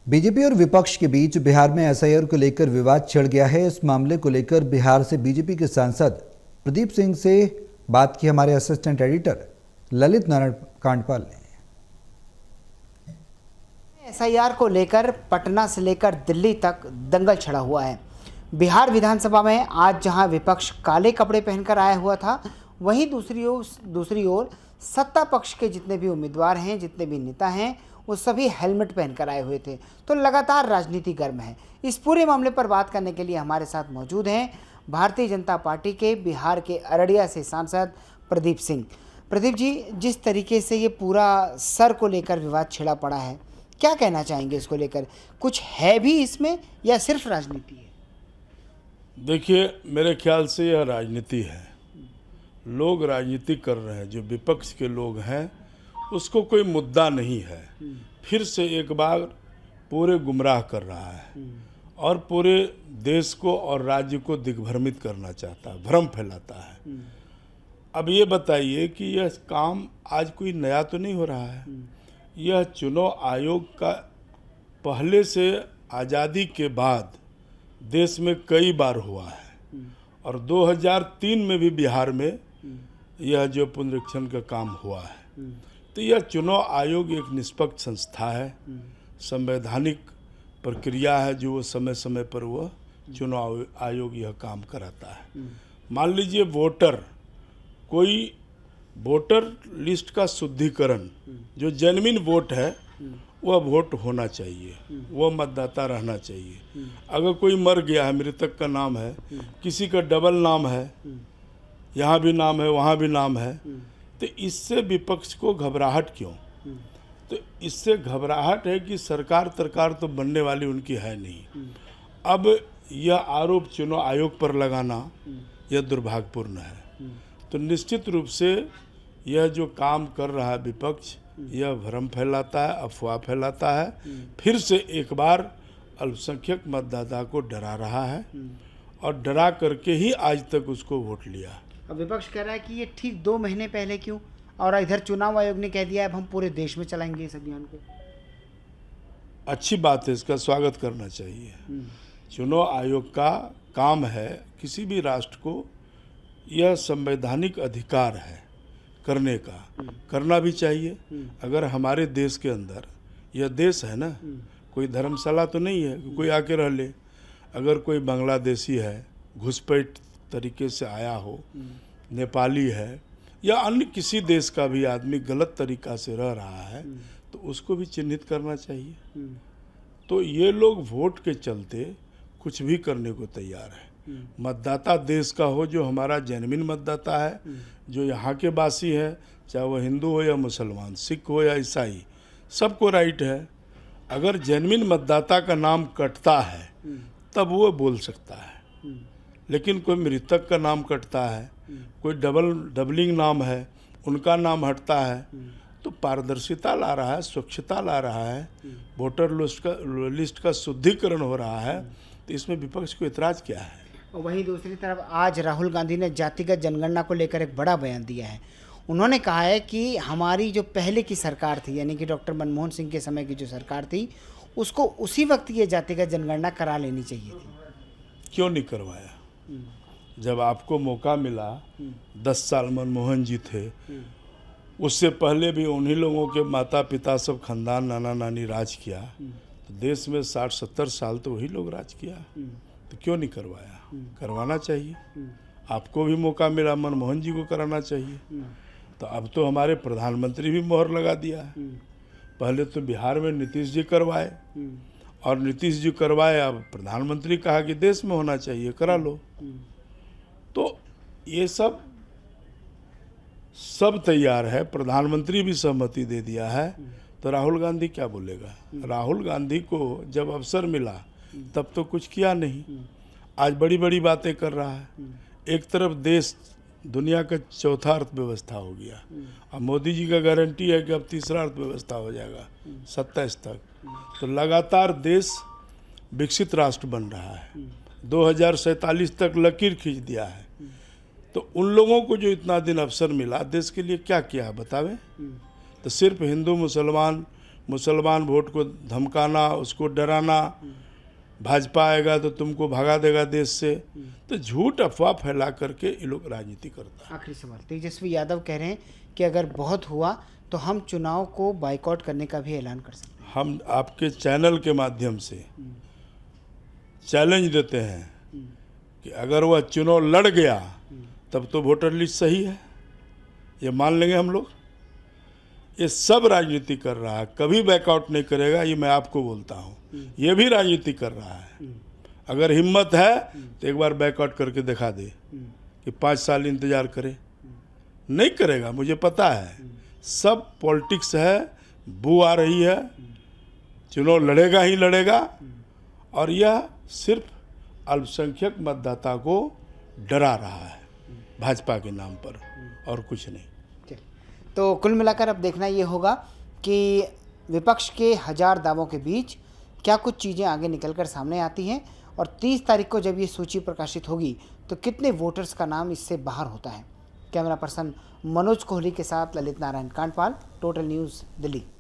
BJP और विपक्ष के बीच बिहार में एसआईआर को लेकर विवाद छिड़ गया है। इस मामले को लेकर बिहार से बीजेपी के सांसद प्रदीप सिंह से बात की हमारे असिस्टेंट एडिटर ललित नारायण कांडपाल ने। एसआईआर को लेकर पटना से लेकर दिल्ली तक दंगल छिड़ा हुआ है। बिहार विधानसभा में आज जहां विपक्ष काले कपड़े पहनकर आया हुआ था, वहीं दूसरी ओर सत्ता पक्ष के जितने भी उम्मीदवार हैं, जितने भी नेता हैं, वो सभी हेलमेट पहनकर आए हुए थे। तो लगातार राजनीति गर्म है। इस पूरे मामले पर बात करने के लिए हमारे साथ मौजूद हैं भारतीय जनता पार्टी के बिहार के अररिया से सांसद प्रदीप सिंह। प्रदीप जी, जिस तरीके से ये पूरा सर को लेकर विवाद छिड़ा पड़ा है, क्या कहना चाहेंगे इसको लेकर? कुछ है भी इसमें या सिर्फ राजनीति है? देखिए, मेरे ख्याल से यह राजनीति है। लोग राजनीति कर रहे हैं। जो विपक्ष के लोग हैं उसको कोई मुद्दा नहीं है। फिर से एक बार पूरे गुमराह कर रहा है और पूरे देश को और राज्य को दिग्भ्रमित करना चाहता है, भ्रम फैलाता है। अब ये बताइए कि यह काम आज कोई नया तो नहीं हो रहा है। यह चुनाव आयोग का पहले से आज़ादी के बाद देश में कई बार हुआ है और 2003 में भी बिहार में यह जो पुनरीक्षण का काम हुआ है। तो यह चुनाव आयोग एक निष्पक्ष संस्था है, संवैधानिक प्रक्रिया है जो वो समय समय पर वह चुनाव आयोग यह काम कराता है। मान लीजिए कोई वोटर लिस्ट का शुद्धिकरण, जो जेन्युइन वोट है वह वोट होना चाहिए, वह मतदाता रहना चाहिए। अगर कोई मर गया है, मृतक का नाम है, किसी का डबल नाम है, यहाँ भी नाम है वहाँ भी नाम है, तो इससे विपक्ष को घबराहट क्यों? तो इससे घबराहट है कि सरकार तो बनने वाली उनकी है नहीं। अब यह आरोप चुनाव आयोग पर लगाना यह दुर्भाग्यपूर्ण है। तो निश्चित रूप से यह जो काम कर रहा है विपक्ष, यह भ्रम फैलाता है, अफवाह फैलाता है। फिर से एक बार अल्पसंख्यक मतदाता को डरा रहा है और डरा करके ही आज तक उसको वोट लिया। अब विपक्ष कह रहा है कि ये ठीक 2 महीने पहले क्यों, और इधर चुनाव आयोग ने कह दिया अब हम पूरे देश में चलाएंगे इस अभियान को। अच्छी बात है, इसका स्वागत करना चाहिए। चुनाव आयोग का काम है, किसी भी राष्ट्र को यह संवैधानिक अधिकार है करने का, करना भी चाहिए। अगर हमारे देश के अंदर, यह देश है ना, कोई धर्मशाला तो नहीं है कि कोई आके रह ले। अगर कोई बांग्लादेशी है, घुसपैठ तरीके से आया हो, नेपाली है या अन्य किसी देश का भी आदमी गलत तरीका से रह रहा है, तो उसको भी चिन्हित करना चाहिए। तो ये लोग वोट के चलते कुछ भी करने को तैयार है। मतदाता देश का हो, जो हमारा जेन्युइन मतदाता है, जो यहाँ के वासी है, चाहे वो हिंदू हो या मुसलमान, सिख हो या ईसाई, सबको राइट है। अगर जेन्युइन मतदाता का नाम कटता है तब वो बोल सकता है। लेकिन कोई मृतक का नाम कटता है, कोई डबलिंग नाम है, उनका नाम हटता है, तो पारदर्शिता ला रहा है, स्वच्छता ला रहा है, वोटर लिस्ट का शुद्धिकरण हो रहा है। तो इसमें विपक्ष को इतराज़ क्या है? और वहीं दूसरी तरफ आज राहुल गांधी ने जातिगत जनगणना को लेकर एक बड़ा बयान दिया है। उन्होंने कहा है कि हमारी जो पहले की सरकार थी, यानी कि डॉक्टर मनमोहन सिंह के समय की जो सरकार थी, उसको उसी वक्त ये जातिगत जनगणना करा लेनी चाहिए थी। क्यों नहीं करवाया? जब आपको मौका मिला, 10 साल मनमोहन जी थे, उससे पहले भी उन्हीं लोगों के माता पिता सब खानदान, नाना नानी राज किया। तो देश में 60-70 साल तो वही लोग राज किया। तो क्यों नहीं करवाया? करवाना चाहिए। आपको भी मौका मिला, मनमोहन जी को कराना चाहिए। तो अब तो हमारे प्रधानमंत्री भी मोहर लगा दिया है। पहले तो बिहार में नीतीश जी करवाए और नीतीश जी करवाए, अब प्रधानमंत्री कहा कि देश में होना चाहिए, करा लो। तो ये सब तैयार है, प्रधानमंत्री भी सहमति दे दिया है। तो राहुल गांधी क्या बोलेगा? राहुल गांधी को जब अवसर मिला तब तो कुछ किया नहीं, आज बड़ी बड़ी बातें कर रहा है। एक तरफ देश दुनिया का चौथा अर्थव्यवस्था हो गया, अब मोदी जी का गारंटी है कि अब तीसरा अर्थव्यवस्था हो जाएगा 27 तक। तो लगातार देश विकसित राष्ट्र बन रहा है, 2047 तक लकीर खींच दिया है। तो उन लोगों को जो इतना दिन अवसर मिला, देश के लिए क्या किया बतावे? तो सिर्फ हिंदू मुसलमान मुसलमान वोट को धमकाना, उसको डराना, भाजपा आएगा तो तुमको भगा देगा देश से, तो झूठ अफवाह फैला करके ये लोग राजनीति करता है। आखिरी सवाल, तेजस्वी यादव कह रहे हैं कि अगर बहुत हुआ तो हम चुनाव को बाइकआउट करने का भी ऐलान कर सकते हैं। हम आपके चैनल के माध्यम से चैलेंज देते हैं कि अगर वह चुनाव लड़ गया तब तो वोटर लिस्ट सही है, ये मान लेंगे हम लोग। ये सब राजनीति कर रहा है, कभी बैकआउट नहीं करेगा, ये मैं आपको बोलता हूँ। ये भी राजनीति कर रहा है। अगर हिम्मत है तो एक बार बैकआउट करके दिखा दे कि 5 साल इंतजार करे, नहीं करेगा, मुझे पता है। सब पॉलिटिक्स है, बू आ रही है, चुनाव लड़ेगा ही लड़ेगा, और यह सिर्फ अल्पसंख्यक मतदाता को डरा रहा है भाजपा के नाम पर, और कुछ नहीं। तो कुल मिलाकर अब देखना ये होगा कि विपक्ष के 1000 दावों के बीच क्या कुछ चीज़ें आगे निकलकर सामने आती हैं, और 30 तारीख को जब ये सूची प्रकाशित होगी तो कितने वोटर्स का नाम इससे बाहर होता है। कैमरा पर्सन मनोज कोहली के साथ ललित नारायण कांडपाल, टोटल न्यूज़, दिल्ली।